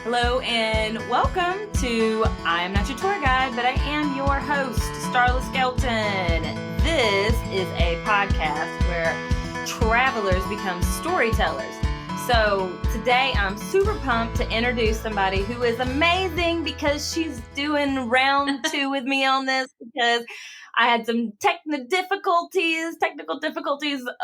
Hello and welcome to I Am Not Your Tour Guide, but I am your host, Starla Skelton. This is a podcast where travelers become storytellers. So today I'm super pumped to introduce somebody who is amazing because she's doing round 2 with me on this because I had some technical difficulties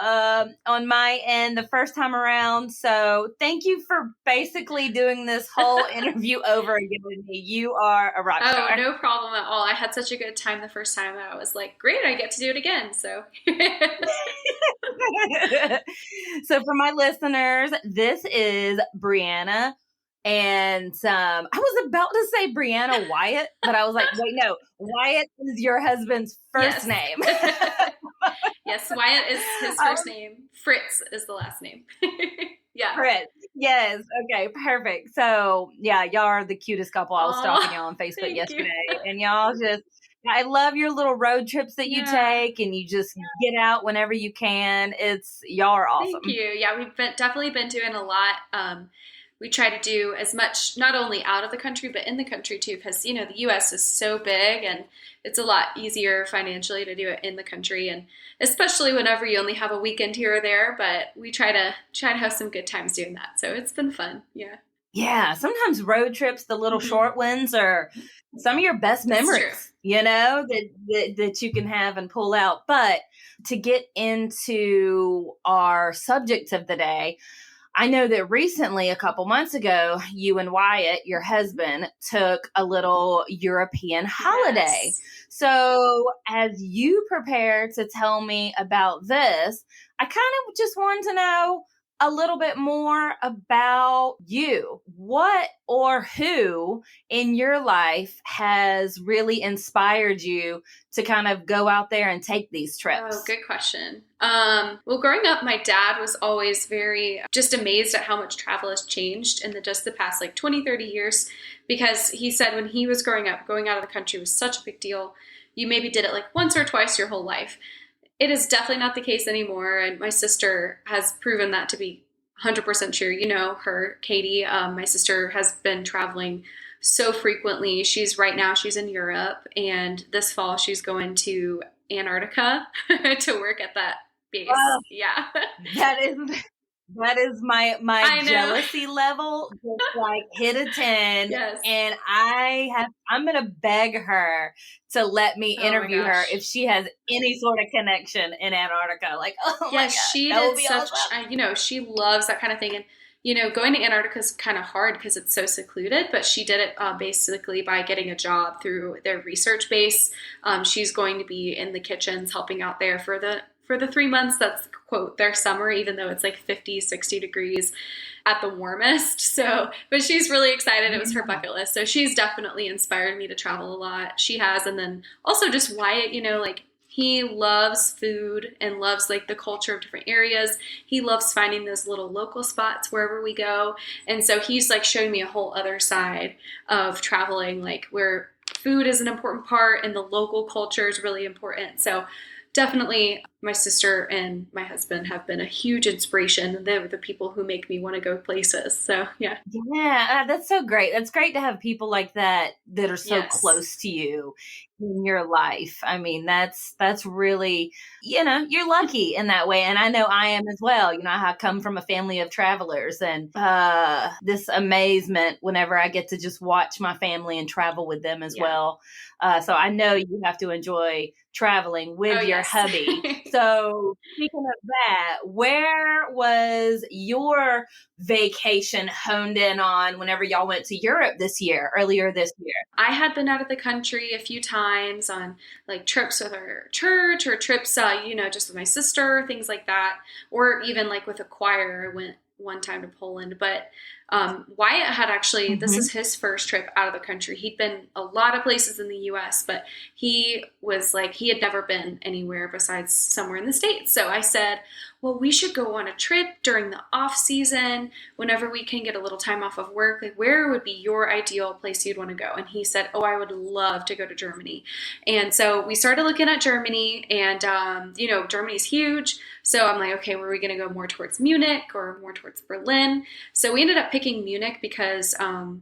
on my end the first time around. So thank you for basically doing this whole interview over again with me. You are a rock star. Oh, no problem at all. I had such a good time the first time that I was like, great, I get to do it again. So, So for my listeners, this is Briana. And I was about to say Briana Wyatt, but I was like, wait, no, Wyatt is your husband's first name. Yes, Wyatt is his first name. Fritz is the last name. Yeah. Fritz. Yes. Okay, perfect. So yeah, y'all are the cutest couple. I was stalking y'all on Facebook yesterday. And y'all just, I love your little road trips that you take and you just get out whenever you can. Y'all are awesome. Thank you. Yeah, we've definitely been doing a lot. We try to do as much, not only out of the country, but in the country too, because, you know, the U.S. is so big and it's a lot easier financially to do it in the country. And especially whenever you only have a weekend here or there, but we try to have some good times doing that. So it's been fun. Yeah. Yeah. Sometimes road trips, the little short ones are some of your best memories, you know, that you can have and pull out. But to get into our subject of the day, I know that recently, a couple months ago, you and Wyatt, your husband, took a little European holiday. Yes. So as you prepare to tell me about this, I kind of just want to know a little bit more about you. What or who in your life has really inspired you to kind of go out there and take these trips? Oh, good question. Well, growing up, my dad was always very just amazed at how much travel has changed in just the past 20, 30 years, because he said when he was growing up, going out of the country was such a big deal. You maybe did it once or twice your whole life. It is definitely not the case anymore. And my sister has proven that to be 100% true. You know, her, Katie, my sister has been traveling so frequently. She's in Europe, and this fall she's going to Antarctica to work at that base. Wow. Yeah. That is my jealousy level just hit a 10. Yes. And I'm going to beg her to let me interview her if she has any sort of connection in Antarctica. She did such, awesome. She loves that kind of thing. And, going to Antarctica is kind of hard because it's so secluded, but she did it basically by getting a job through their research base. She's going to be in the kitchens helping out there for the 3 months. That's, quote, their summer, even though it's 50, 60 degrees at the warmest. So, but she's really excited. It was her bucket list. So she's definitely inspired me to travel a lot. She has. And then also just Wyatt, he loves food and loves the culture of different areas. He loves finding those little local spots wherever we go. And so he's showing me a whole other side of traveling, where food is an important part and the local culture is really important. So definitely my sister and my husband have been a huge inspiration. They're the people who make me want to go places. So, yeah. Yeah, that's so great. That's great to have people like that are so close to you in your life. I mean, that's really, you're lucky in that way. And I know I am as well. I come from a family of travelers, and this amazement whenever I get to just watch my family and travel with them as well. So I know you have to enjoy traveling with your hubby. So speaking of that, where was your vacation honed in on whenever y'all went to Europe earlier this year? I had been out of the country a few times on trips with our church or trips, just with my sister, things like that. Or even with a choir, I went one time to Poland. But Wyatt had actually, this is his first trip out of the country. He'd been a lot of places in the U.S., but he was he had never been anywhere besides somewhere in the States. So I said, well, we should go on a trip during the off season, whenever we can get a little time off of work. Like, where would be your ideal place you'd want to go? And he said, oh, I would love to go to Germany. And so we started looking at Germany, and, Germany's huge. So I'm like, okay, were we going to go more towards Munich or more towards Berlin? So we ended up picking Munich because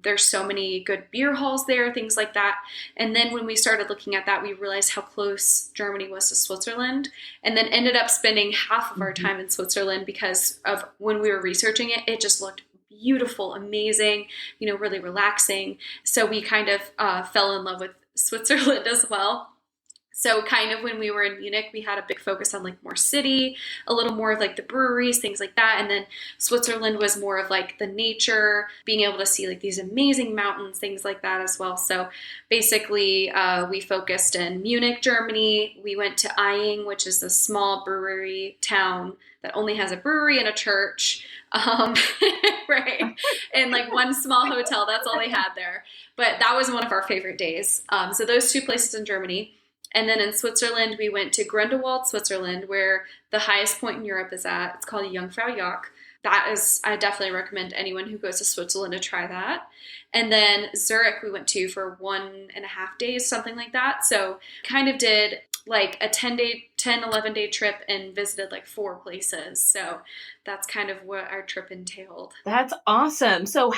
there's so many good beer halls there, things like that. And then when we started looking at that, we realized how close Germany was to Switzerland, and then ended up spending half of our time in Switzerland because of when we were researching it, it just looked beautiful, amazing, really relaxing. So we kind of fell in love with Switzerland as well. So kind of when we were in Munich, we had a big focus on like more city, a little more of like the breweries, things like that. And then Switzerland was more of like the nature, being able to see like these amazing mountains, things like that as well. So basically we focused in Munich, Germany. We went to Eying, which is a small brewery town that only has a brewery and a church. Right. And like one small hotel, that's all they had there. But that was one of our favorite days. So those two places in Germany. And then in Switzerland, we went to Grindelwald, Switzerland, where the highest point in Europe is at. It's called Jungfraujoch. I definitely recommend anyone who goes to Switzerland to try that. And then Zurich, we went to for 1.5 days, something like that. So kind of did like a 11-day trip and visited like 4 places. So that's kind of what our trip entailed. That's awesome. So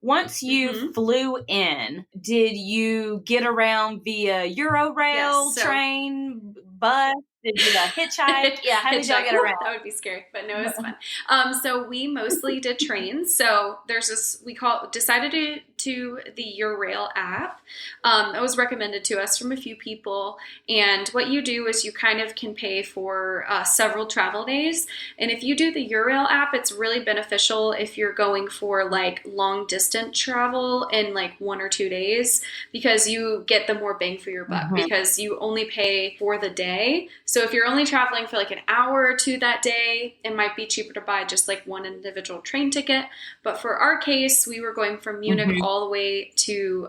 once you flew in, did you get around via Eurail, train, bus? Did you hitchhike? Yeah, how did y'all get around? That would be scary, but no, it was fun. So we mostly did trains. So there's this, decided to the Eurail app. It was recommended to us from a few people. And what you do is you kind of can pay for several travel days. And if you do the Eurail app, it's really beneficial if you're going for like long distance travel in like 1 or 2 days, because you get the more bang for your buck, because you only pay for the day. So if you're only traveling for like an hour or 2 that day, it might be cheaper to buy just like one individual train ticket. But for our case, we were going from Munich all the way to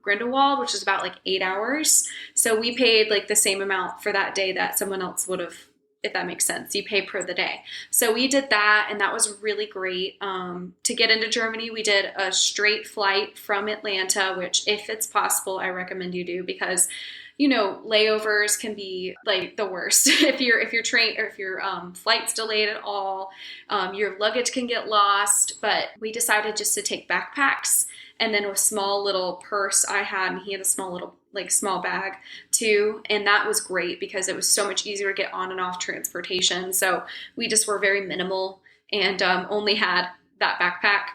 Grindelwald, which is about like 8 hours. So we paid like the same amount for that day that someone else would have, if that makes sense. You pay per the day. So we did that, and that was really great. To get into Germany, we did a straight flight from Atlanta, which if it's possible, I recommend you do, because layovers can be like the worst. If your train or if your flight's delayed at all, your luggage can get lost. But we decided just to take backpacks, and then a small little purse I had, and he had a small bag too. And that was great because it was so much easier to get on and off transportation. So we just were very minimal and only had that backpack.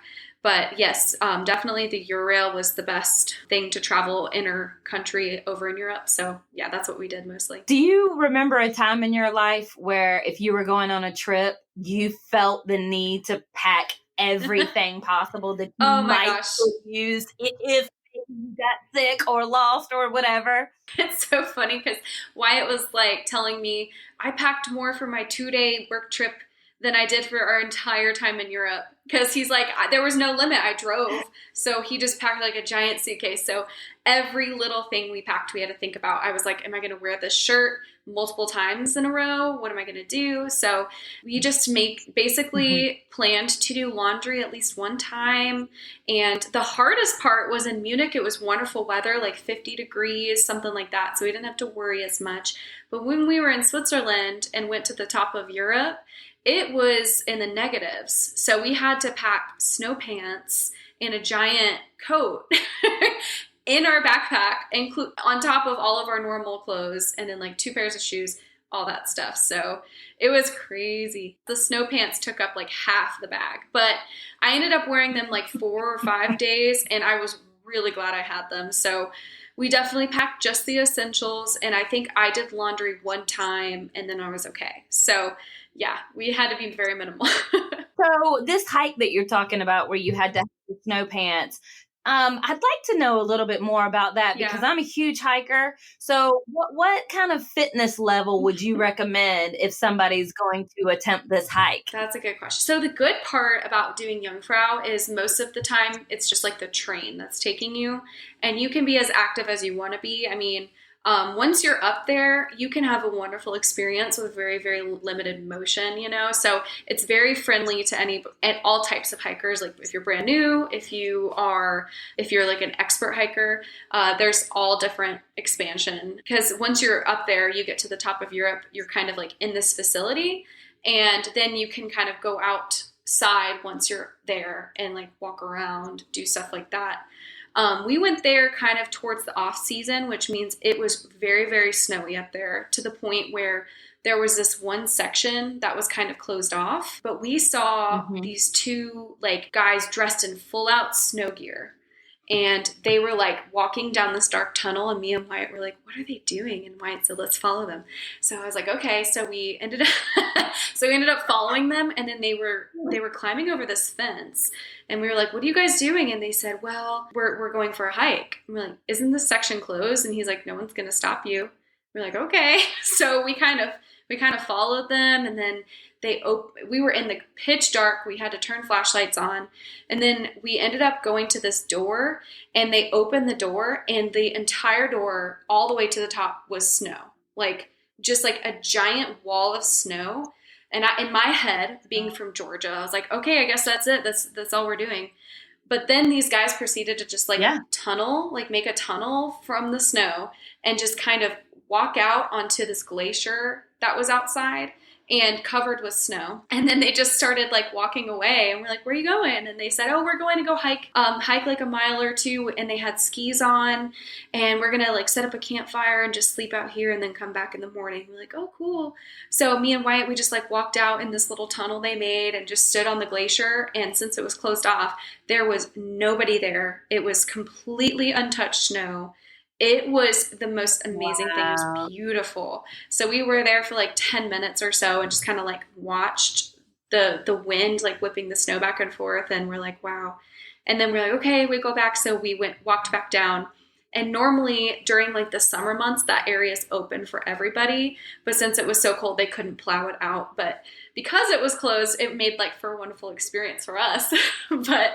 But yes, definitely the Eurail was the best thing to travel inter-country over in Europe. So yeah, that's what we did mostly. Do you remember a time in your life where if you were going on a trip, you felt the need to pack everything possible that you might use if you got sick or lost or whatever? It's so funny because Wyatt was like telling me, I packed more for my 2-day work trip than I did for our entire time in Europe. Because he's like, there was no limit. I drove. So he just packed like a giant suitcase. So every little thing we packed, we had to think about. I was like, am I going to wear this shirt multiple times in a row? What am I going to do? So we just basically planned to do laundry at least one time. And the hardest part was in Munich. It was wonderful weather, like 50 degrees, something like that. So we didn't have to worry as much. But when we were in Switzerland and went to the top of Europe, it was in the negatives. So we had to pack snow pants and a giant coat in our backpack, on top of all of our normal clothes, and then like 2 pairs of shoes, all that stuff. So it was crazy. The snow pants took up like half the bag, but I ended up wearing them like 4 or 5 days, and I was really glad I had them. So we definitely packed just the essentials, and I think I did laundry one time, and then I was okay. So yeah, we had to be very minimal. So this hike that you're talking about where you had to have the snow pants, I'd like to know a little bit more about that because I'm a huge hiker. So what kind of fitness level would you recommend if somebody's going to attempt this hike? That's a good question. So the good part about doing Jungfrau is most of the time it's just like the train that's taking you, and you can be as active as you want to be. I mean, Once you're up there, you can have a wonderful experience with very, very limited motion, you know? So it's very friendly to all types of hikers. Like if you're brand new, if you're like an expert hiker, there's all different expansion. Because once you're up there, you get to the top of Europe, you're kind of like in this facility, and then you can kind of go outside once you're there and like walk around, do stuff like that. We went there kind of towards the off season, which means it was very, very snowy up there, to the point where there was this one section that was kind of closed off, but we saw these two like guys dressed in full out snow gear. And they were like walking down this dark tunnel, and me and Wyatt were like, what are they doing? And Wyatt said, let's follow them. So I was like, okay. So we ended up following them, and then they were climbing over this fence, and we were like, what are you guys doing? And they said, well, we're going for a hike. And we're like, isn't this section closed? And he's like, no one's going to stop you. We're like, okay. So we kind of followed them, and then we were in the pitch dark. We had to turn flashlights on, and then we ended up going to this door, and they opened the door, and the entire door all the way to the top was snow, like just like a giant wall of snow. And in my head, being from Georgia, I was like, okay, I guess that's it. That's all we're doing. But then these guys proceeded to just make a tunnel from the snow and just kind of walk out onto this glacier that was outside and covered with snow. And then they just started like walking away, and we're like, where are you going? And they said, oh, we're going to go hike like a mile or two. And they had skis on, and we're going to like set up a campfire and just sleep out here and then come back in the morning. We're like, oh, cool. So me and Wyatt, we just like walked out in this little tunnel they made and just stood on the glacier. And since it was closed off, there was nobody there. It was completely untouched snow. It was the most amazing thing. It was beautiful. So we were there for like 10 minutes or so and just kind of like watched the wind like whipping the snow back and forth. And we're like, wow. And then we're like, okay, we go back. So we walked back down. And normally during like the summer months, that area is open for everybody. But since it was so cold, they couldn't plow it out. But because it was closed, it made like for a wonderful experience for us. But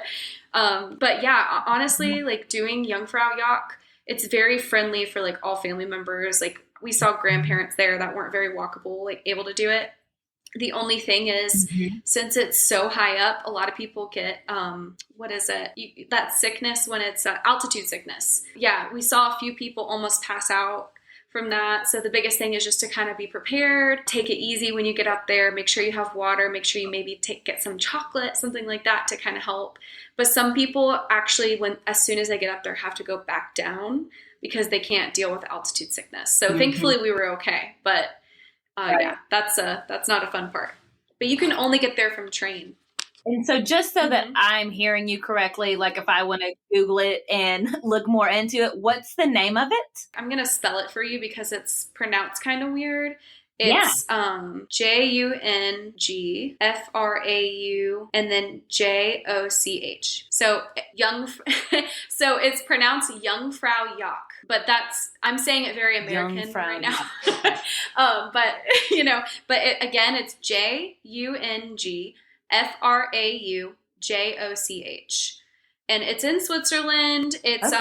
yeah, honestly, like doing Jungfraujoch, it's very friendly for like all family members. Like we saw grandparents there that weren't very walkable, like able to do it. The only thing is, since it's so high up, a lot of people get, that sickness when it's altitude sickness. Yeah, we saw a few people almost pass out from that. So the biggest thing is just to kind of be prepared, take it easy when you get up there, make sure you have water, make sure you maybe get some chocolate, something like that to kind of help. But some people actually, as soon as they get up there, have to go back down because they can't deal with altitude sickness. So thankfully we were okay. But yeah, that's not a fun part. But you can only get there from train. And so just so that I'm hearing you correctly, like if I want to Google it and look more into it, what's the name of it? I'm going to spell it for you because it's pronounced kind of weird. It's Jungfrau and then Joch. So so it's pronounced Jungfraujoch, but I'm saying it very American right now. But again, it's Jungfraujoch. And it's in Switzerland. It's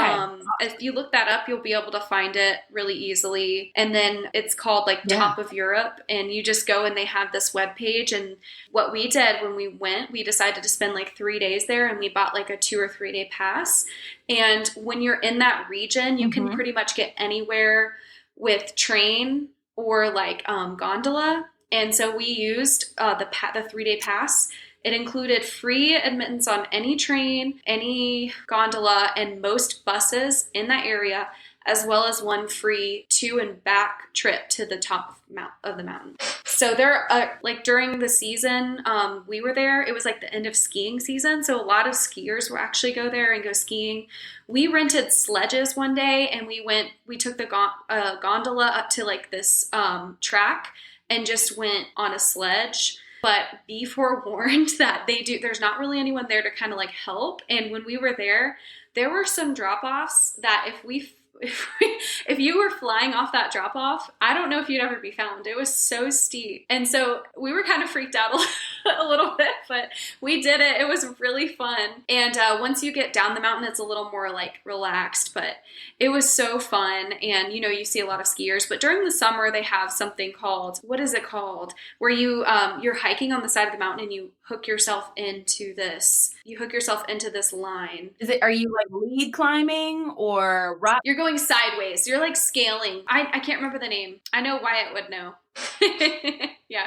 if you look that up, you'll be able to find it really easily. And then it's called like Top of Europe, and you just go and they have this webpage. And what we did when we went, we decided to spend like 3 days there, and we bought like a 2 or 3 day pass. And when you're in that region, you can pretty much get anywhere with train or like gondola. And so we used the 3 day pass. It included free admittance on any train, any gondola, and most buses in that area, as well as one free to and back trip to the top of the mountain. So there, like during the season we were there, it was like the end of skiing season. So a lot of skiers will actually go there and go skiing. We rented sledges one day, and we took the gondola up to like this track and just went on a sledge. But be forewarned that there's not really anyone there to kind of like help. And when we were there were some drop-offs that if we if you were flying off that drop off, I don't know if you'd ever be found. It was so steep. And so we were kind of freaked out a little bit, but we did it. It was really fun. And once you get down the mountain, it's a little more like relaxed, but it was so fun. And, you know, you see a lot of skiers, but during the summer, they have something called, what is it called? Where you're hiking on the side of the mountain and you hook yourself into this line. Are you like lead climbing or rock? You're going sideways. You're like scaling. I can't remember the name. I know Wyatt would know. Yeah.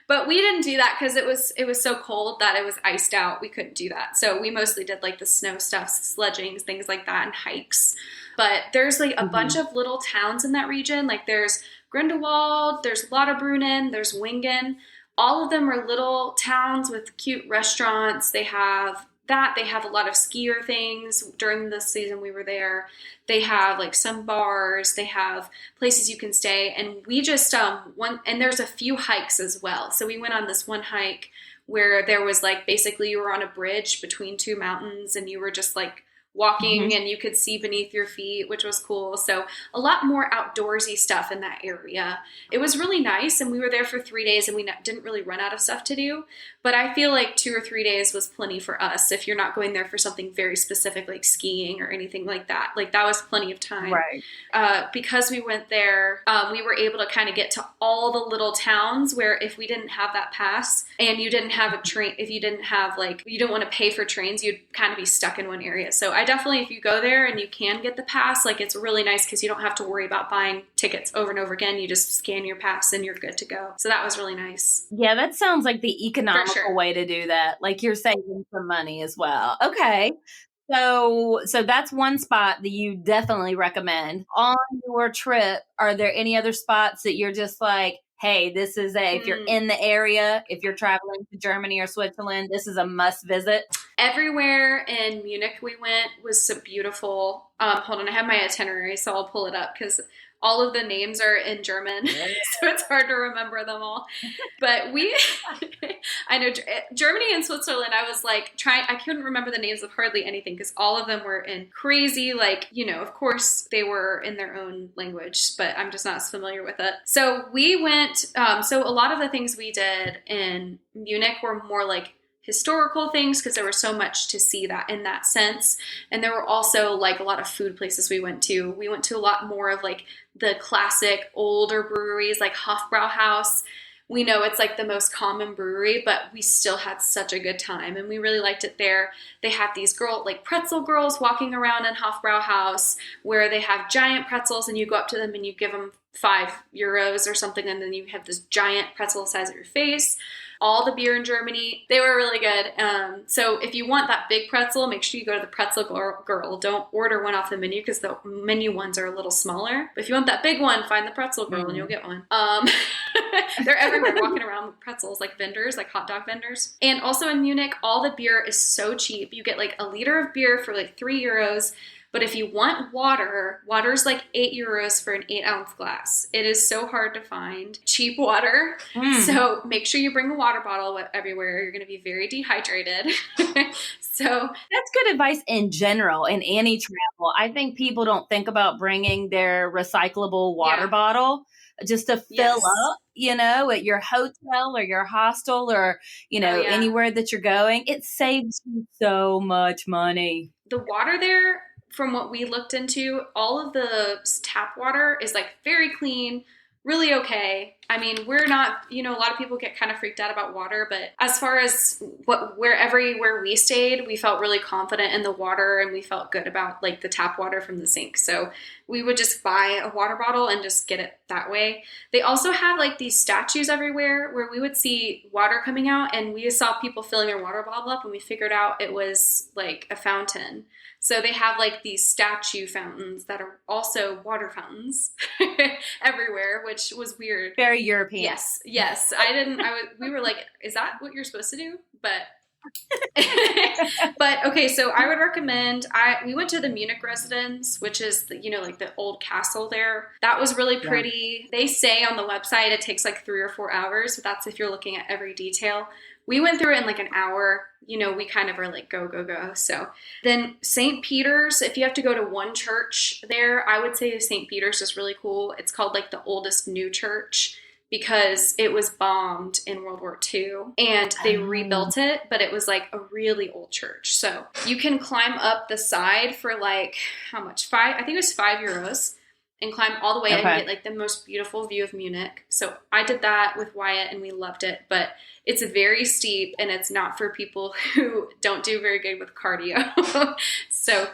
But we didn't do that because it was so cold that it was iced out. We couldn't do that. So we mostly did like the snow stuff, sledging, things like that, and hikes. But there's like a bunch of little towns in that region. Like there's Grindelwald, there's Lauterbrunnen, there's Wingen. All of them are little towns with cute restaurants. They have a lot of skier things. During the season we were there, they have like some bars, they have places you can stay. And we just, and there's a few hikes as well. So we went on this one hike where there was like, basically you were on a bridge between two mountains and you were just like walking and you could see beneath your feet, which was cool. So a lot more outdoorsy stuff in that area. It was really nice. And we were there for 3 days and we didn't really run out of stuff to do. But I feel like 2 or 3 days was plenty for us if you're not going there for something very specific like skiing or anything like that. Like that was plenty of time. Right. Because we went there, we were able to kind of get to all the little towns where if we didn't have that pass and you didn't have a train, if you didn't have like, you don't want to pay for trains, you'd kind of be stuck in one area. So I definitely, if you go there and you can get the pass, like it's really nice because you don't have to worry about buying tickets over and over again. You just scan your pass and you're good to go. So that was really nice. Yeah, that sounds like the economical way to do that. Like you're saving some money as well. Okay. So that's one spot that you definitely recommend. On your trip, are there any other spots that you're just like, hey, this is if you're in the area, if you're traveling to Germany or Switzerland, this is a must visit? Everywhere in Munich we went was so beautiful. Hold on, I have my itinerary, so I'll pull it up because all of the names are in German, so it's hard to remember them all. But I know Germany and Switzerland, I was like I couldn't remember the names of hardly anything because all of them were in crazy, like, you know, of course they were in their own language, but I'm just not as familiar with it. So we went, so a lot of the things we did in Munich were more like historical things because there was so much to see that in that sense. And there were also like a lot of food places we went to. We went to a lot more of like the classic older breweries like Hofbrauhaus. We know it's like the most common brewery, but we still had such a good time and we really liked it there. They have these pretzel girls walking around in Hofbrauhaus where they have giant pretzels and you go up to them and you give them €5 or something and then you have this giant pretzel the size of your face. All the beer in Germany, they were really good. So if you want that big pretzel, make sure you go to the Pretzel Girl. Don't order one off the menu because the menu ones are a little smaller. But if you want that big one, find the Pretzel Girl and you'll get one. They're everywhere walking around with pretzels, like vendors, like hot dog vendors. And also in Munich, all the beer is so cheap. You get like a liter of beer for like €3. But if you want water's like €8 for an 8-ounce glass. It is so hard to find cheap water. So make sure you bring a water bottle everywhere. You're going to be very dehydrated. So that's good advice in general in any travel. I think people don't think about bringing their recyclable water bottle just to fill up, you know, at your hotel or your hostel or, you know, anywhere that you're going. It saves you so much money. The water there, from what we looked into, all of the tap water is like very clean, really okay. I mean, we're not, you know, a lot of people get kind of freaked out about water, but as far as everywhere we stayed, we felt really confident in the water and we felt good about like the tap water from the sink. So we would just buy a water bottle and just get it that way. They also have like these statues everywhere where we would see water coming out and we saw people filling their water bottle up and we figured out it was like a fountain. So they have like these statue fountains that are also water fountains everywhere, which was weird. Very European. Yes. We were like, is that what you're supposed to do? But okay, so I would recommend, we went to the Munich residence, which is the, you know, like the old castle there. That was really pretty. They say on the website it takes like 3 or 4 hours. So that's if you're looking at every detail. we went through it in like an hour. You know, we kind of are like, go, go, go. So then St. Peter's, if you have to go to one church there, I would say St. Peter's is really cool. It's called like the oldest new church because it was bombed in World War II and they rebuilt it, but it was like a really old church. So you can climb up the side for like, how much? I think it was €5 and climb all the way and get like the most beautiful view of Munich. So I did that with Wyatt and we loved it, but it's very steep and it's not for people who don't do very good with cardio. So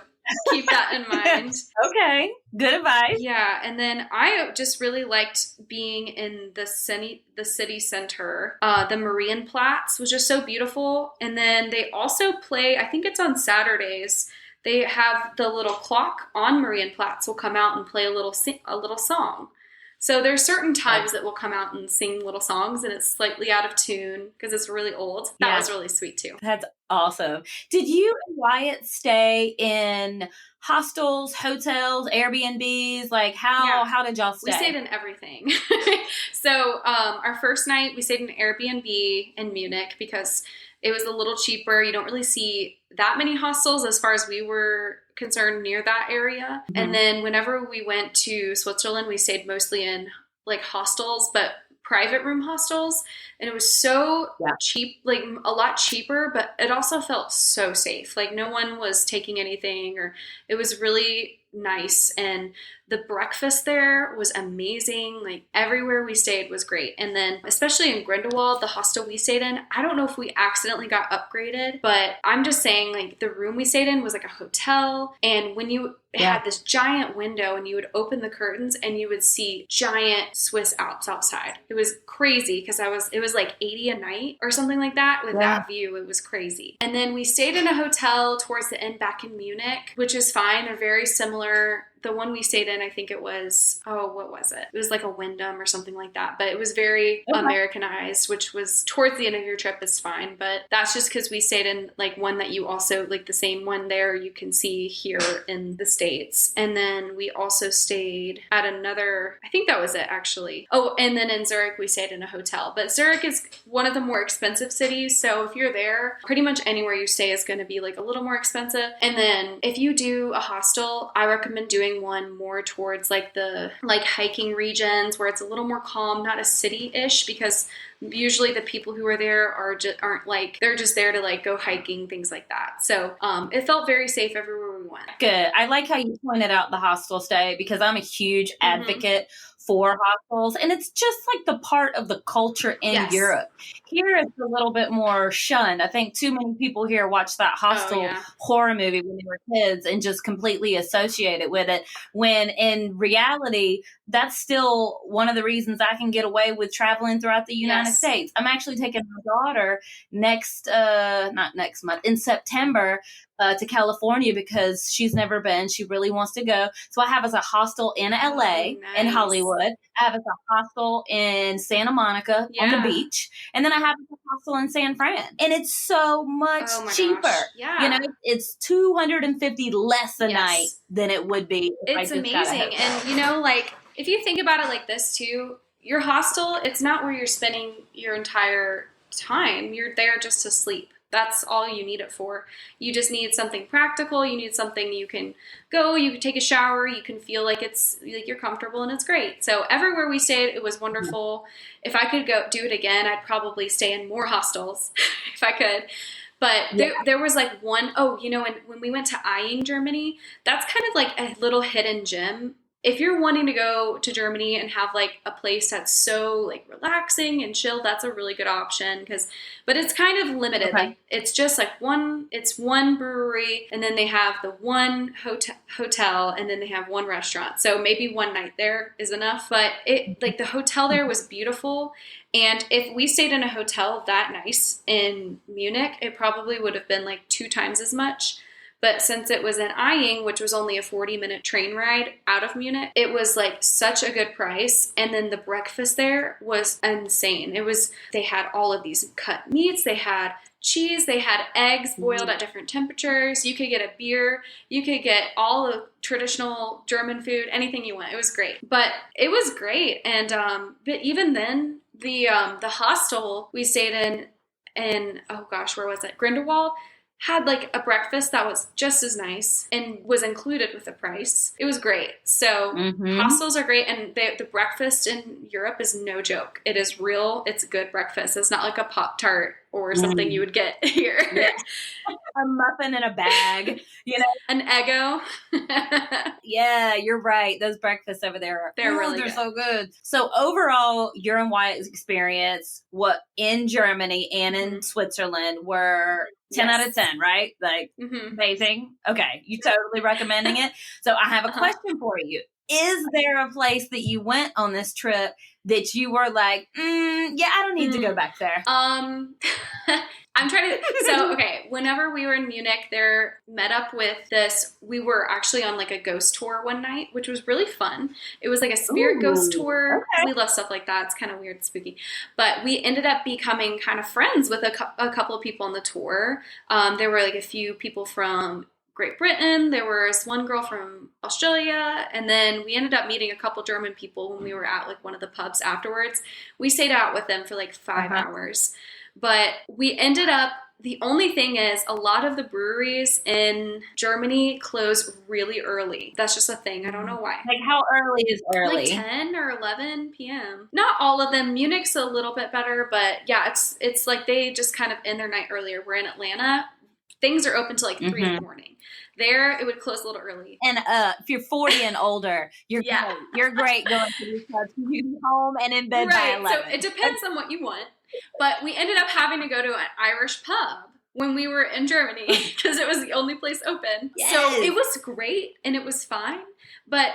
keep that in mind. Okay. Good advice. Yeah. And then I just really liked being in the city center. The Marienplatz was just so beautiful. And then they also play, I think it's on Saturdays, they have the little clock on Marienplatz will come out and play a little song. So there's certain times that will come out and sing little songs and it's slightly out of tune because it's really old. That was really sweet too. That's awesome. Did you and Wyatt stay in hostels, hotels, Airbnbs? Like how did y'all stay? We stayed in everything. So our first night we stayed in an Airbnb in Munich because it was a little cheaper. You don't really see that many hostels as far as we were concerned near that area. Mm-hmm. And then whenever we went to Switzerland, we stayed mostly in like hostels, but private room hostels. And it was so cheap, like a lot cheaper, but it also felt so safe. Like no one was taking anything, or it was really nice. And the breakfast there was amazing. Like everywhere we stayed was great. And then especially in Grindelwald, the hostel we stayed in, I don't know if we accidentally got upgraded, but I'm just saying like the room we stayed in was like a hotel. And when you had this giant window and you would open the curtains and you would see giant Swiss Alps outside. It was crazy because it was like 80 a night or something like that with that view. It was crazy. And then we stayed in a hotel towards the end back in Munich, which is fine. They're very similar. The one we stayed in, I think it was, what was it? It was like a Wyndham or something like that. But it was very Americanized, which was towards the end of your trip is fine. But that's just because we stayed in like one that you also, like the same one there you can see here in the States. And then we also stayed at another, I think that was it actually. Oh, and then in Zurich, we stayed in a hotel. But Zurich is one of the more expensive cities. So if you're there, pretty much anywhere you stay is going to be like a little more expensive. And then if you do a hostel, I recommend doing one more towards like the like hiking regions where it's a little more calm, not as city-ish, because usually the people who are there aren't like, they're just there to like go hiking, things like that. So it felt very safe everywhere we went. Good. I like how you pointed out the hostel stay because I'm a huge advocate for hostels, and it's just like the part of the culture in Europe. Here it's a little bit more shunned. I think too many people here watch that hostel horror movie when they were kids and just completely associate it with it, when in reality that's still one of the reasons I can get away with traveling throughout the United States. I'm actually taking my daughter not next month, in September, to California because she's never been. She really wants to go. So I have us a hostel in LA, in Hollywood. I have us a hostel in Santa Monica on the beach. And then I have a hostel in San Fran. And it's so much cheaper. Gosh. Yeah. You know, it's $250 less a night than it would be if it's amazing. And you know, like if you think about it like this too, your hostel, it's not where you're spending your entire time. You're there just to sleep. That's all you need it for. You just need something practical. You need something you can go, you can take a shower, you can feel like it's like you're comfortable and it's great. So everywhere we stayed, it was wonderful. If I could go do it again, I'd probably stay in more hostels if I could. But there was like one, when we went to Eing, Germany, that's kind of like a little hidden gem. If you're wanting to go to Germany and have like a place that's so like relaxing and chill, that's a really good option but it's kind of limited. Okay. Like, it's just like one brewery and then they have the one hotel and then they have one restaurant. So maybe one night there is enough, but the hotel there was beautiful. And if we stayed in a hotel that nice in Munich, it probably would have been like 2 times as much. But since it was in Eing, which was only a 40-minute train ride out of Munich, it was like such a good price. And then the breakfast there was insane. They had all of these cut meats, they had cheese, they had eggs boiled at different temperatures. You could get a beer, you could get all the traditional German food, anything you want. It was great. But it was great. And but even then, the hostel we stayed in and oh gosh, where was it? Grindelwald. Had like a breakfast that was just as nice and was included with the price. It was great. So hostels are great, and the breakfast in Europe is no joke. It is real. It's good breakfast. It's not like a Pop-Tart or something you would get here. A muffin in a bag, an Eggo. Yeah, you're right. Those breakfasts over there, they're so good. So overall, your and Wyatt's experience, what in Germany and in Switzerland were 10 out of 10, right? Like amazing. Okay, you totally recommending it. So I have a question for you. Is there a place that you went on this trip that you were like, yeah, I don't need to go back there? I'm trying to, so, okay, whenever we were in Munich, there met up with this, we were actually on like a ghost tour one night, which was really fun. It was like a spirit ghost tour. Okay. We love stuff like that. It's kind of weird, spooky. But we ended up becoming kind of friends with a couple of people on the tour. There were like a few people from Great Britain. There was one girl from Australia, and then we ended up meeting a couple German people when we were at like one of the pubs afterwards. We stayed out with them for like 5 hours. But we ended up, the only thing is a lot of the breweries in Germany close really early. That's just a thing. I don't know why. Like how early is early? Like 10 or 11 p.m. Not all of them. Munich's a little bit better, but yeah, it's like they just kind of end their night earlier. We're in Atlanta. Things are open till like 3 in the morning. There, it would close a little early. And if you're 40 and older, you're great. You're great going to these clubs. You can be home and in bed by 11. So it depends on what you want. But we ended up having to go to an Irish pub when we were in Germany because it was the only place open. Yes. So it was great and it was fine. But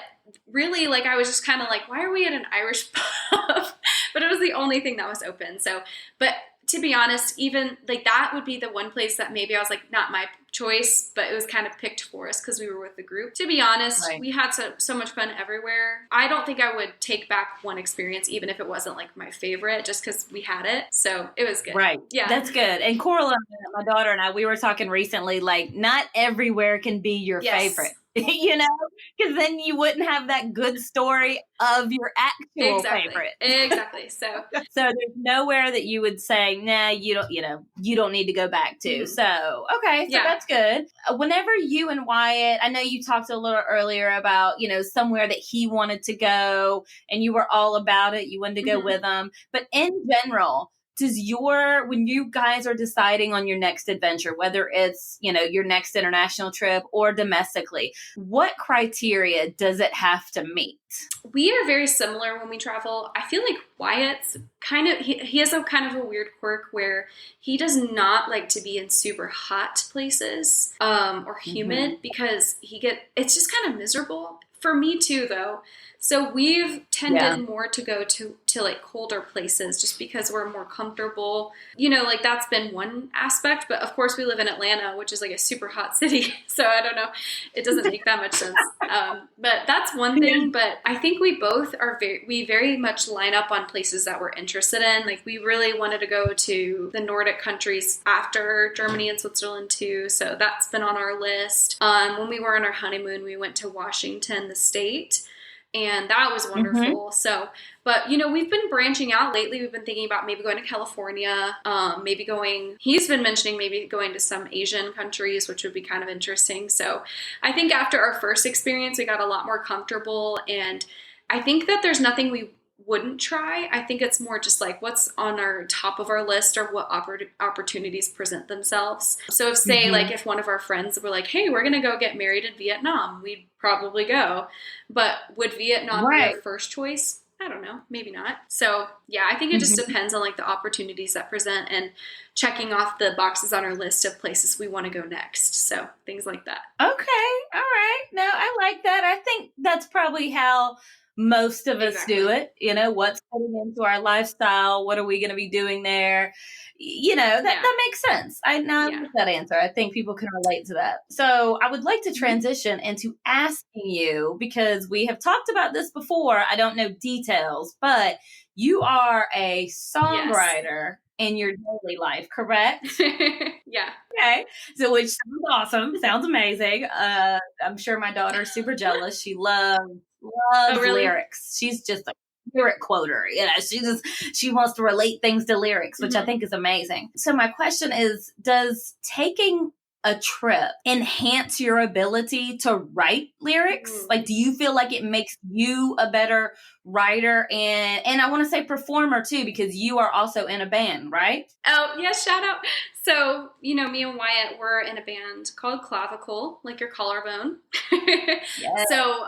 really, like, I was just kind of like, why are we at an Irish pub? But it was the only thing that was open. So, but to be honest, even like that would be the one place that maybe I was like, not my choice, but it was kind of picked for us because we were with the group. To be honest, we had so much fun everywhere. I don't think I would take back one experience, even if it wasn't like my favorite, just because we had it. So it was good. Right. Yeah. That's good. And Coraline, my daughter and I, we were talking recently, like not everywhere can be your favorite. Because then you wouldn't have that good story of your actual favorite. Exactly. So there's nowhere that you would say, nah, you don't need to go back to. So, okay. So that's good. Whenever you and Wyatt, I know you talked a little earlier about, somewhere that he wanted to go and you were all about it. You wanted to go with him. But in general, when you guys are deciding on your next adventure, whether it's, your next international trip or domestically, what criteria does it have to meet? We are very similar when we travel. I feel like Wyatt's kind of, he has a kind of a weird quirk where he does not like to be in super hot places or humid because it's just kind of miserable. For me too, though. So we've tended more to go to like colder places just because we're more comfortable. Like that's been one aspect. But of course we live in Atlanta, which is like a super hot city. So I don't know. It doesn't make that much sense. But that's one thing. But I think we both we very much line up on places that we're interested in. Like we really wanted to go to the Nordic countries after Germany and Switzerland too. So that's been on our list. When we were on our honeymoon, we went to Washington, the state. And that was wonderful. So, but we've been branching out lately. We've been thinking about maybe going to California, he's been mentioning maybe going to some Asian countries, which would be kind of interesting. So I think after our first experience, we got a lot more comfortable. And I think that there's nothing we wouldn't try. I think it's more just like what's on our top of our list or what opportunities present themselves. So if if one of our friends were like, hey, we're going to go get married in Vietnam, we'd probably go. But would Vietnam be our first choice? I don't know. Maybe not. So yeah, I think it just depends on like the opportunities that present and checking off the boxes on our list of places we want to go next. So things like that. Okay. All right. No, I like that. I think that's probably how most of us do it. What's fitting into our lifestyle? What are we going to be doing there? That makes sense. I like that answer. I think people can relate to that. So I would like to transition into asking you, because we have talked about this before. I don't know details, but you are a songwriter in your daily life, correct? Yeah. Okay. So which sounds awesome. Sounds amazing. I'm sure my daughter's super jealous. She loves lyrics. She's just like, lyric quoter. You know, she wants to relate things to lyrics, which I think is amazing. So my question is, does taking a trip enhance your ability to write lyrics? Like, do you feel like it makes you a better writer and I want to say performer too, because you are also in a band, right? Oh, yeah, shout out. So, you know, me and Wyatt were in a band called Clavicle, like your collarbone. Yes. So,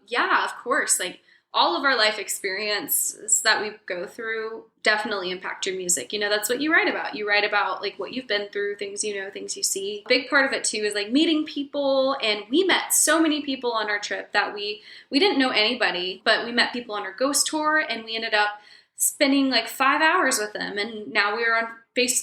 yeah, of course, like all of our life experiences that we go through definitely impact your music. You know, that's what you write about. You write about like what you've been through, things you know, things you see. A big part of it too is like meeting people, and we met so many people on our trip that we didn't know anybody, but we met people on our ghost tour, and we ended up spending like 5 hours with them, and now we're on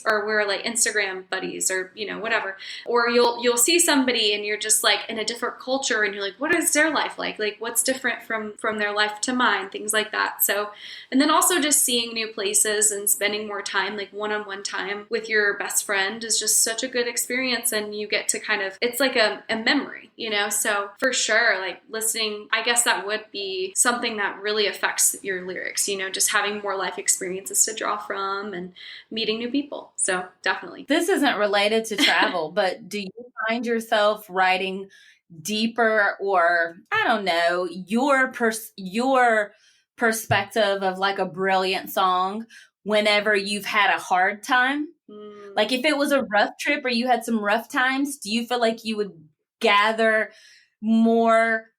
we're like Instagram buddies, or you know, whatever. Or you'll see somebody and you're just like in a different culture and you're like, what is their life like what's different from their life to mine, things like that. So, and then also just seeing new places and spending more time, like one-on-one time with your best friend, is just such a good experience, and you get to kind of, it's like a memory, you know. So for sure, like listening, I guess that would be something that really affects your lyrics, you know, just having more life experiences to draw from and meeting new people. So definitely. This isn't related to travel, but do you find yourself writing deeper, or I don't know, your perspective of like a brilliant song whenever you've had a hard time? Like if it was a rough trip or you had some rough times, do you feel like you would gather more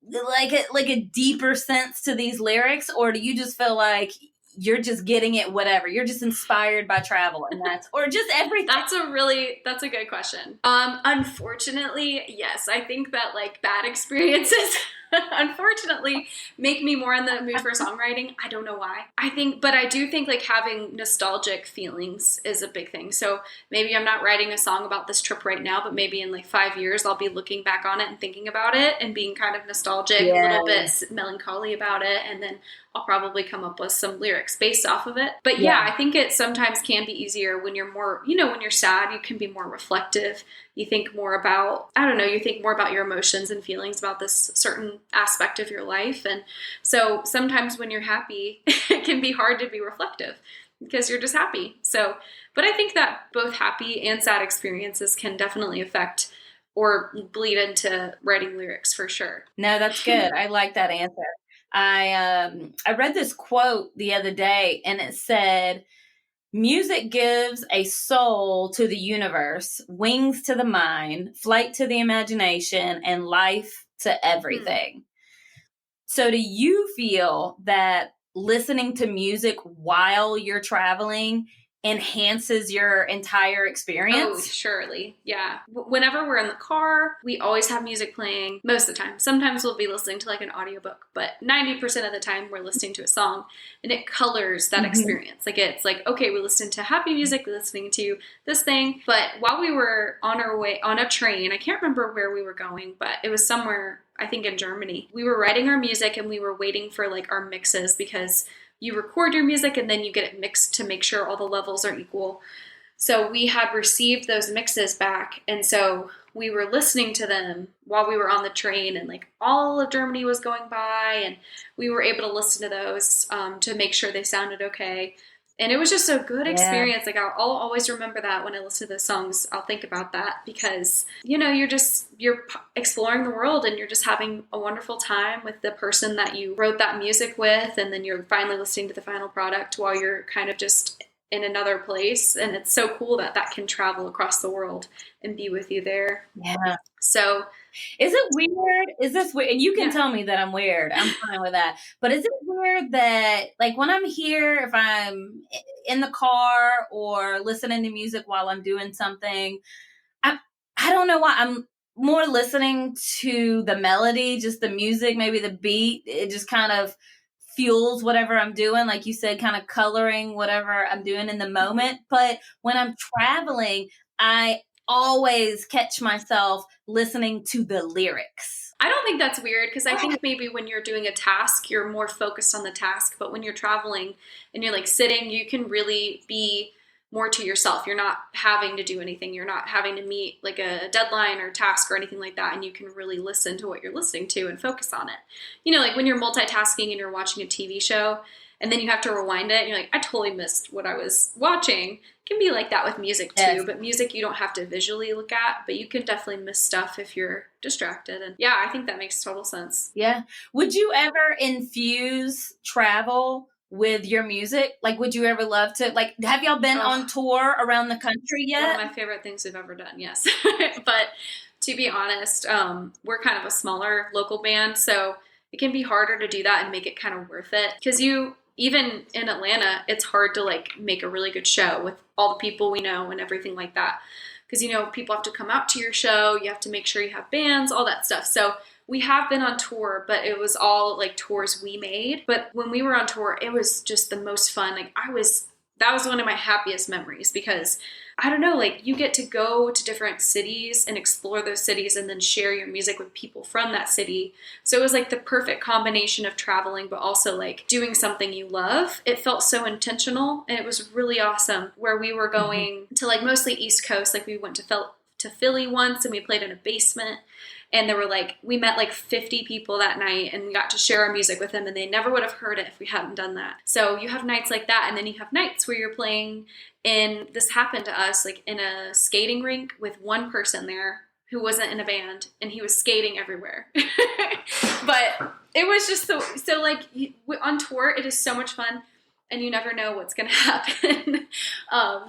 like a deeper sense to these lyrics, or do you just feel like you're just getting it, whatever, you're just inspired by travel and that's, or just everything? That's a good question. Unfortunately, yes, I think that like bad experiences unfortunately make me more in the mood for songwriting. I don't know why. But I do think like having nostalgic feelings is a big thing. So maybe I'm not writing a song about this trip right now, but maybe in like 5 years I'll be looking back on it and thinking about it and being kind of nostalgic, a little bit melancholy about it, and then I'll probably come up with some lyrics based off of it. But yeah, I think it sometimes can be easier when you're more, you know, when you're sad, you can be more reflective. You think more about, I don't know, you think more about your emotions and feelings about this certain aspect of your life. And so sometimes when you're happy, it can be hard to be reflective because you're just happy. So, but I think that both happy and sad experiences can definitely affect or bleed into writing lyrics for sure. No, that's good. I like that answer. I read this quote the other day, and it said, music gives a soul to the universe, wings to the mind, flight to the imagination, and life to everything. So do you feel that listening to music while you're traveling enhances your entire experience? Oh, surely. Yeah. Whenever we're in the car, we always have music playing most of the time. Sometimes we'll be listening to like an audiobook, but 90% of the time we're listening to a song, and it colors that experience. Like it's like, okay, we listened to happy music, we're listening to this thing. But while we were on our way on a train, I can't remember where we were going, but it was somewhere, I think in Germany. We were writing our music and we were waiting for like our mixes, because you record your music and then you get it mixed to make sure all the levels are equal. So we had received those mixes back, and so we were listening to them while we were on the train, and like all of Germany was going by, and we were able to listen to those to make sure they sounded okay. And it was just a good experience. Like I'll always remember that when I listen to those songs. I'll think about that because, you know, you're exploring the world and you're just having a wonderful time with the person that you wrote that music with. And then you're finally listening to the final product while you're kind of just in another place. And it's so cool that that can travel across the world and be with you there. Yeah. So is it weird? Is this weird? And you can tell me that I'm weird. I'm fine with that. But is it weird that like when I'm here, if I'm in the car or listening to music while I'm doing something, I don't know why I'm more listening to the melody, just the music, maybe the beat. It just kind of fuels whatever I'm doing. Like you said, kind of coloring whatever I'm doing in the moment. But when I'm traveling, I always catch myself listening to the lyrics. I don't think that's weird, because I think maybe when you're doing a task, you're more focused on the task. But when you're traveling and you're like sitting, you can really be more to yourself. You're not having to do anything. You're not having to meet like a deadline or task or anything like that. And you can really listen to what you're listening to and focus on it. You know, like when you're multitasking and you're watching a TV show and then you have to rewind it and you're like, I totally missed what I was watching. It can be like that with music too. Yes. But music you don't have to visually look at, but you can definitely miss stuff if you're distracted. And yeah, I think that makes total sense. Yeah. Would you ever infuse travel with your music? Like, would you ever love to, like, have y'all been on tour around the country yet? One of my favorite things we've ever done, yes. But to be honest, we're kind of a smaller local band, so it can be harder to do that and make it kind of worth it. Because even in Atlanta, it's hard to like make a really good show with all the people we know and everything like that. Because, you know, people have to come out to your show, you have to make sure you have bands, all that stuff. So we have been on tour, but it was all like tours we made. But when we were on tour, it was just the most fun. Like that was one of my happiest memories because I don't know, like you get to go to different cities and explore those cities and then share your music with people from that city. So it was like the perfect combination of traveling, but also like doing something you love. It felt so intentional and it was really awesome where we were going to like mostly East Coast. Like we went to Philly once and we played in a basement. And there were like, we met like 50 people that night and we got to share our music with them and they never would have heard it if we hadn't done that. So you have nights like that. And then you have nights where you're playing, and this happened to us like in a skating rink with one person there who wasn't in a band and he was skating everywhere. But it was just so like on tour, it is so much fun and you never know what's going to happen.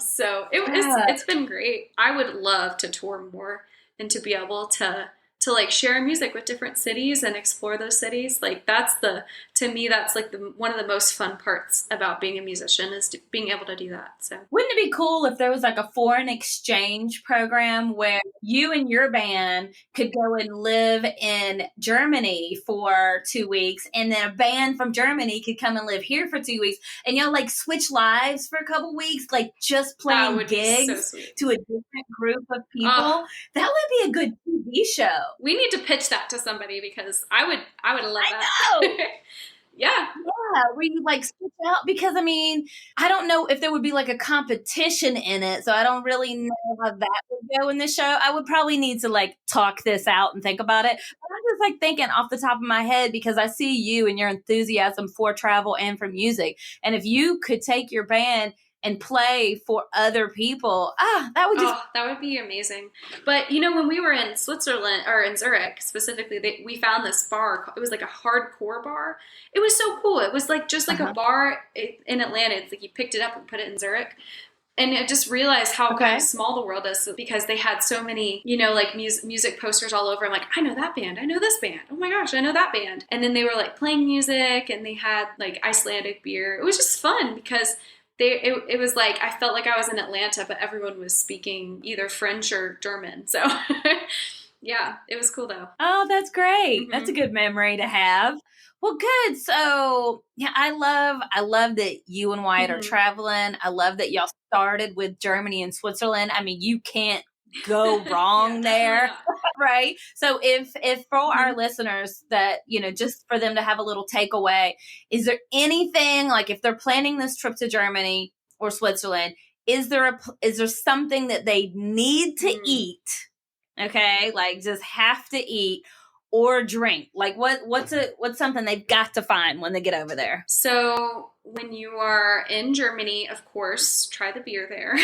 So it's been great. I would love to tour more and to be able to like share music with different cities and explore those cities. Like to me, that's like one of the most fun parts about being a musician is being able to do that. So wouldn't it be cool if there was like a foreign exchange program where you and your band could go and live in Germany for 2 weeks and then a band from Germany could come and live here for 2 weeks and y'all like switch lives for a couple weeks, like just playing gigs to a different group of people? That would be a good TV show. We need to pitch that to somebody because I would love that. I know. Yeah. Where you like switch out because I mean, I don't know if there would be like a competition in it, so I don't really know how that would go in the show. I would probably need to like talk this out and think about it. But I'm just like thinking off the top of my head because I see you and your enthusiasm for travel and for music. And if you could take your band and play for other people, that would be amazing. But you know, when we were in Switzerland or in Zurich specifically, we found this bar. It was like a hardcore bar. It was so cool. It was like just like a bar in Atlanta. It's like you picked it up and put it in Zurich. And I just realized how kind of small the world is because they had so many, you know, like music posters all over. I'm like, I know that band. I know this band. Oh my gosh, I know that band. And then they were like playing music and they had like Icelandic beer. It was just fun because it was like I felt like I was in Atlanta, but everyone was speaking either French or German. So yeah, it was cool though. Oh, that's great. That's a good memory to have. Well, good. So yeah, I love that you and Wyatt are traveling. I love that y'all started with Germany and Switzerland. I mean, you can't go wrong there. Right. So if for our listeners that, you know, just for them to have a little takeaway, is there anything like if they're planning this trip to Germany or Switzerland, is there something that they need to eat? Okay. Like just have to eat or drink? Like what's something they've got to find when they get over there? So when you are in Germany, of course, try the beer there.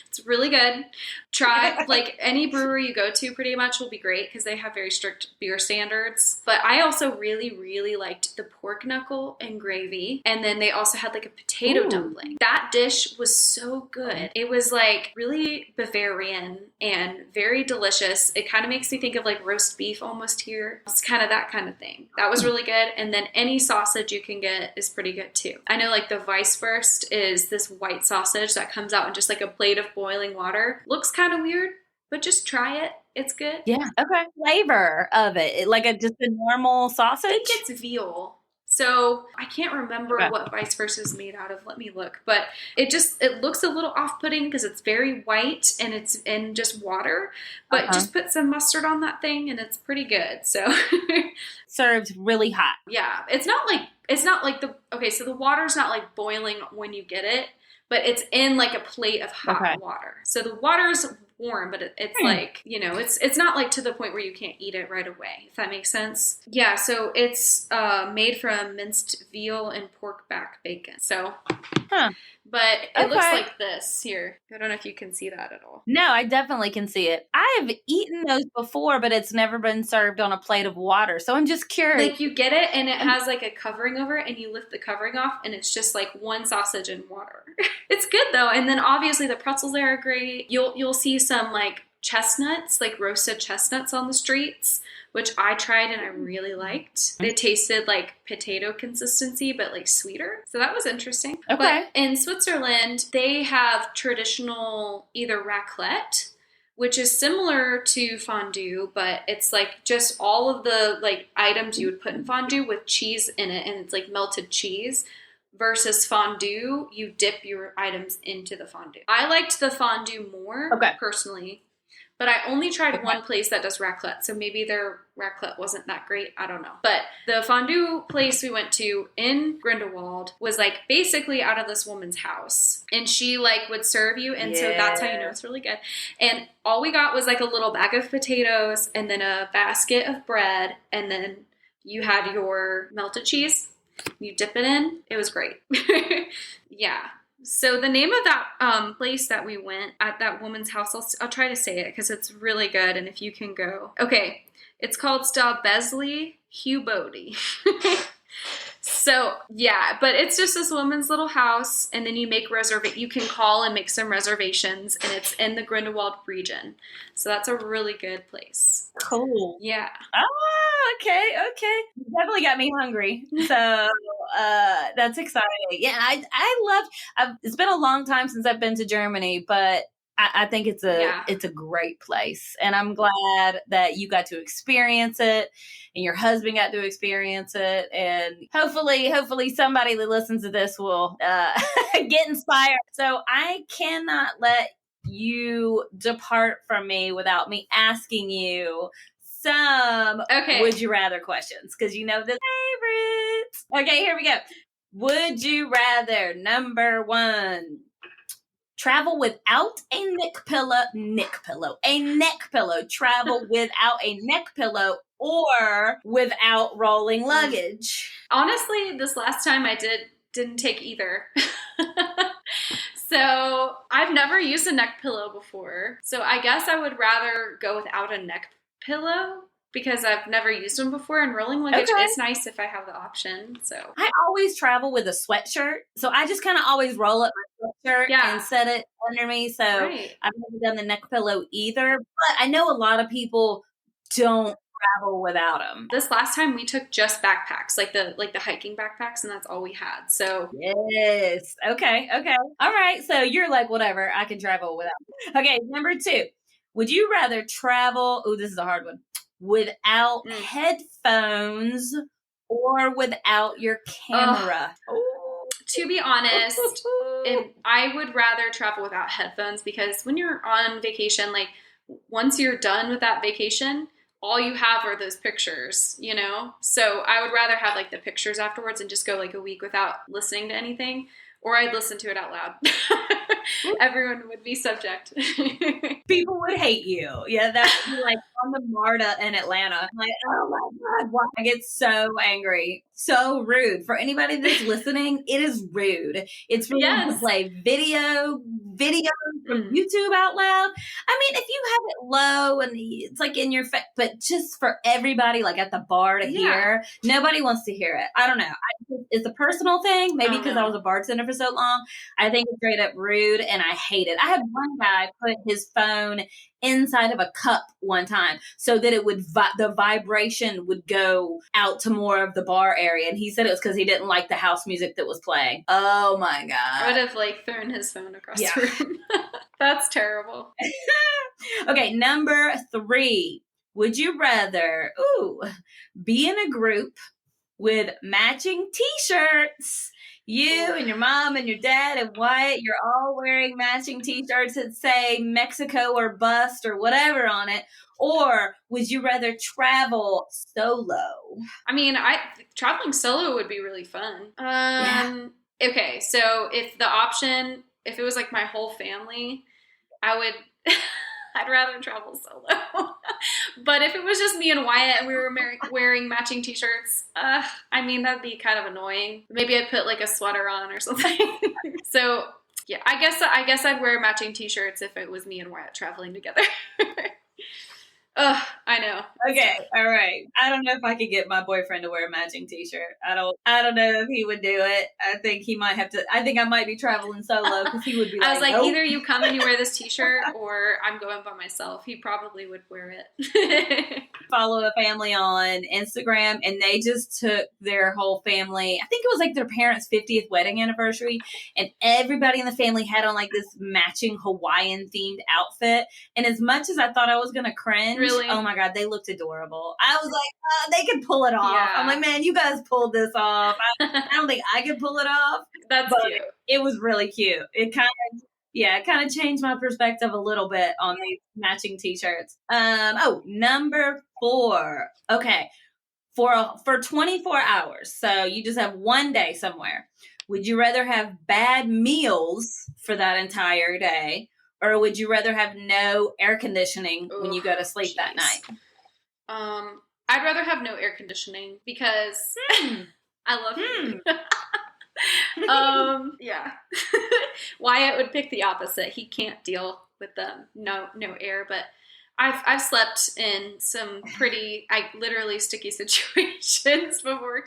It's really good. Try, like, any brewery you go to pretty much will be great because they have very strict beer standards. But I also really, really liked the pork knuckle and gravy. And then they also had, like, a potato dumpling. That dish was so good. It was, like, really Bavarian and very delicious. It kind of makes me think of, like, roast beef almost here. It's kind of that kind of thing. That was really good. And then any sausage you can get is pretty good, too. I know like the Weisswurst is this white sausage that comes out in just like a plate of boiling water. Looks kind of weird, but just try it. It's good. Yeah. Okay. Flavor of it. Like just a normal sausage? I think it's veal. So I can't remember what Weisswurst is made out of. Let me look. But it looks a little off-putting because it's very white and it's in just water. But just put some mustard on that thing and it's pretty good. So served really hot. Yeah. So the water's not like boiling when you get it, but it's in like a plate of hot water. So the water's warm, but it's like, you know, it's not like to the point where you can't eat it right away, if that makes sense. Yeah, so it's made from minced veal and pork back bacon. So, but it looks like this here. I don't know if you can see that at all. No, I definitely can see it. I've eaten those before, but it's never been served on a plate of water. So I'm just curious. Like you get it and it has like a covering over it and you lift the covering off and it's just like one sausage and water. It's good though. And then obviously the pretzels there are great. You'll see some like chestnuts, like roasted chestnuts on the streets, which I tried and I really liked. It tasted like potato consistency, but like sweeter. So that was interesting. Okay. But in Switzerland, they have traditional either raclette, which is similar to fondue, but it's like just all of the like items you would put in fondue with cheese in it, and it's like melted cheese. Versus fondue, you dip your items into the fondue. I liked the fondue more, personally, but I only tried one place that does raclette, so maybe their raclette wasn't that great. I don't know. But the fondue place we went to in Grindelwald was like basically out of this woman's house, and she like would serve you, and so that's how you know it's really good. And all we got was like a little bag of potatoes and then a basket of bread, and then you had your melted cheese. You dip it in. It was great. Yeah. So the name of that place that we went at that woman's house, I'll try to say it because it's really good. And if you can go. Okay. It's called Besley Hubody. So yeah, but it's just this woman's little house, and then you make you can call and make some reservations, and it's in the Grindelwald region. So that's a really good place. Cool. Yeah. Oh, okay. You definitely got me hungry. So that's exciting. Yeah, it's been a long time since I've been to Germany, but I think it's a great place, and I'm glad that you got to experience it, and your husband got to experience it, and hopefully somebody that listens to this will get inspired. So I cannot let you depart from me without me asking you some would you rather questions, because you know the favorites. Okay, here we go. Would you rather, number 1, travel without a neck pillow, travel without a neck pillow, or without rolling luggage? Honestly, this last time I didn't take either. So I've never used a neck pillow before. So I guess I would rather go without a neck pillow because I've never used them before. And rolling luggage, it's nice if I have the option. So I always travel with a sweatshirt. So I just kind of always roll up my sweatshirt and set it under me. So I've never done the neck pillow either. But I know a lot of people don't travel without them. This last time we took just backpacks, like the hiking backpacks, and that's all we had. So yes. Okay. All right. So you're like, whatever, I can travel without. Okay, number 2. Would you rather travel, this is a hard one, without headphones or without your camera? To be honest, I would rather travel without headphones, because when you're on vacation, like once you're done with that vacation, all you have are those pictures, you know? So I would rather have like the pictures afterwards and just go like a week without listening to anything, or I'd listen to it out loud. Everyone would be subject. People would hate you. Yeah, that would be like on the MARTA in Atlanta. I'm like, oh my God, why? I get so angry. So rude. For anybody that's listening, it is rude. It's rude to play video from YouTube out loud. I mean, if you have it low and it's like in your face, but just for everybody, like at the bar to hear, nobody wants to hear it. I don't know. It's a personal thing, maybe because I was a bartender for so long. I think it's straight up rude, and I hate it. I had one guy put his phone inside of a cup one time so that it would the vibration would go out to more of the bar area, and he said it was because he didn't like the house music that was playing. Oh my God. I would have like thrown his phone across the room. That's terrible. Okay, number 3. Would you rather be in a group with matching t-shirts? You and your mom and your dad and Wyatt, you're all wearing matching t-shirts that say Mexico or bust or whatever on it. Or would you rather travel solo? I mean, traveling solo would be really fun. Okay, so if the option if it was like my whole family, I would, I'd rather travel solo. But if it was just me and Wyatt and we were wearing matching t-shirts, I mean, that'd be kind of annoying. Maybe I'd put like a sweater on or something. So yeah, I guess I'd wear matching t-shirts if it was me and Wyatt traveling together. Ugh, I know. Okay, all right. I don't know if I could get my boyfriend to wear a matching t-shirt. I don't know if he would do it. I think he might have to. I think I might be traveling solo because he would be like, I was like, nope. Either you come and you wear this t-shirt or I'm going by myself. He probably would wear it. Follow a family on Instagram, and they just took their whole family. I think it was like their parents' 50th wedding anniversary, and everybody in the family had on like this matching Hawaiian themed outfit. And as much as I thought I was going to cringe, Really? Oh my God, they looked adorable. I was like, they could pull it off. Yeah. I'm like, man, you guys pulled this off. I don't think I could pull it off. That's cute. It was really cute. It kind of changed my perspective a little bit on these matching t-shirts. Number 4. Okay. For 24 hours. So you just have one day somewhere. Would you rather have bad meals for that entire day, or would you rather have no air conditioning when you go to sleep that night? I'd rather have no air conditioning because I love food. Yeah. Wyatt would pick the opposite. He can't deal with no air, but I've slept in some pretty literally sticky situations before,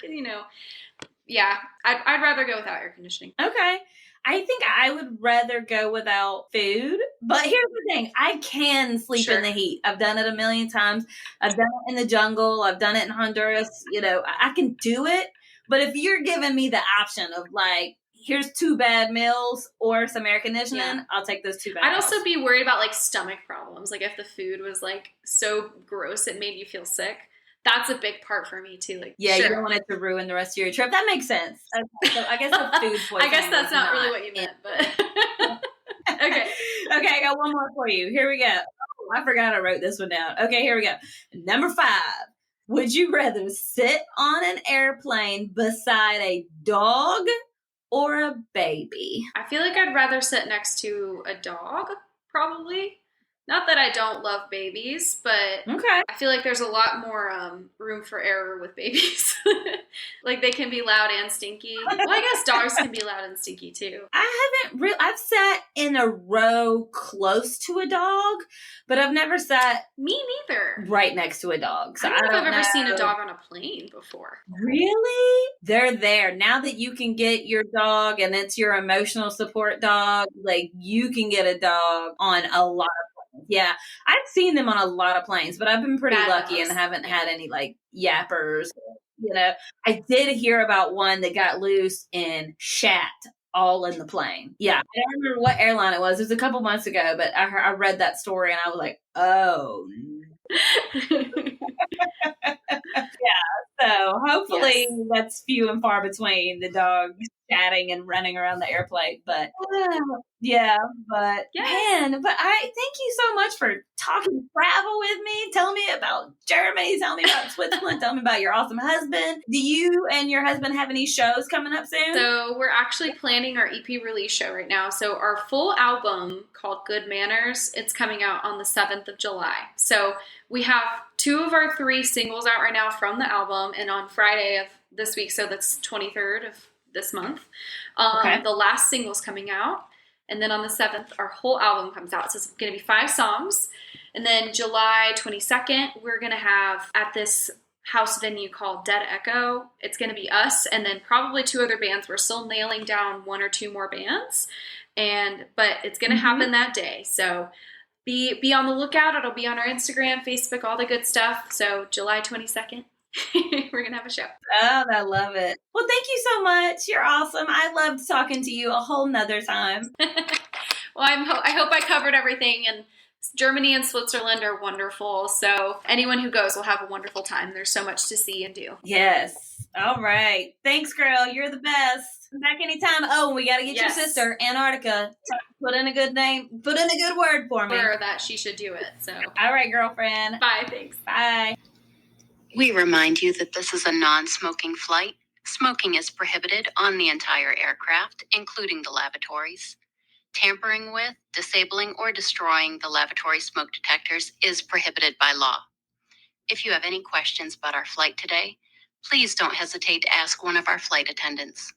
yeah, I'd rather go without air conditioning. Okay. I think I would rather go without food, but here's the thing. I can sleep in the heat. I've done it a million times. I've done it in the jungle. I've done it in Honduras. I can do it. But if you're giving me the option of like, here's 2 bad meals or some air conditioning, I'll take those 2 bad meals. I'd also be worried about like stomach problems. Like if the food was like so gross it made you feel sick. That's a big part for me too. Like, you don't want it to ruin the rest of your trip. That makes sense. Okay, so I guess the food poisoning. I guess that's not really what you meant, but okay. Okay, I got one more for you. Here we go. Oh, I forgot I wrote this one down. Okay, here we go. Number 5. Would you rather sit on an airplane beside a dog or a baby? I feel like I'd rather sit next to a dog, probably. Not that I don't love babies, but I feel like there's a lot more room for error with babies. Like they can be loud and stinky. Well, I guess dogs can be loud and stinky too. I've sat in a row close to a dog, but I've never sat Me neither. right next to a dog. So I don't know if I've ever seen a dog on a plane before. Really? They're there. Now that you can get your dog and it's your emotional support dog, like you can get a dog on a lot of planes. Yeah. I've seen them on a lot of planes, but I've been pretty lucky and haven't had any like yappers. I did hear about one that got loose and shat all in the plane. Yeah. I don't remember what airline it was. It was a couple months ago, but I read that story and I was like, oh. So hopefully that's few and far between, the dog chatting and running around the airplane. But man, but I thank you so much for talking travel with me. Tell me about Germany. Tell me about Switzerland. Tell me about your awesome husband. Do you and your husband have any shows coming up soon? So we're actually planning our EP release show right now. So our full album called Good Manners, it's coming out on the 7th of July. So we have 2 of our 3 singles out right now from the album, and on Friday of this week, so that's 23rd of this month, the last single's coming out, and then on the 7th, our whole album comes out. So it's going to be 5 songs, and then July 22nd, we're going to have at this house venue called Dead Echo. It's going to be us, and then probably 2 other bands. We're still nailing down 1 or 2 more bands, but it's going to happen that day. So be on the lookout. It'll be on our Instagram, Facebook, all the good stuff. So July 22nd, we're going to have a show. Oh, I love it. Well, thank you so much. You're awesome. I loved talking to you a whole nother time. Well, I hope I covered everything. And Germany and Switzerland are wonderful. So anyone who goes will have a wonderful time. There's so much to see and do. Yes. All right. Thanks, girl. You're the best. Come back anytime. Oh, we got to get your sister, Antarctica. Put in a good name. Put in a good word for me. For that she should do it. So. All right, girlfriend. Bye. Thanks. Bye. We remind you that this is a non-smoking flight. Smoking is prohibited on the entire aircraft, including the lavatories. Tampering with, disabling, or destroying the lavatory smoke detectors is prohibited by law. If you have any questions about our flight today, please don't hesitate to ask one of our flight attendants.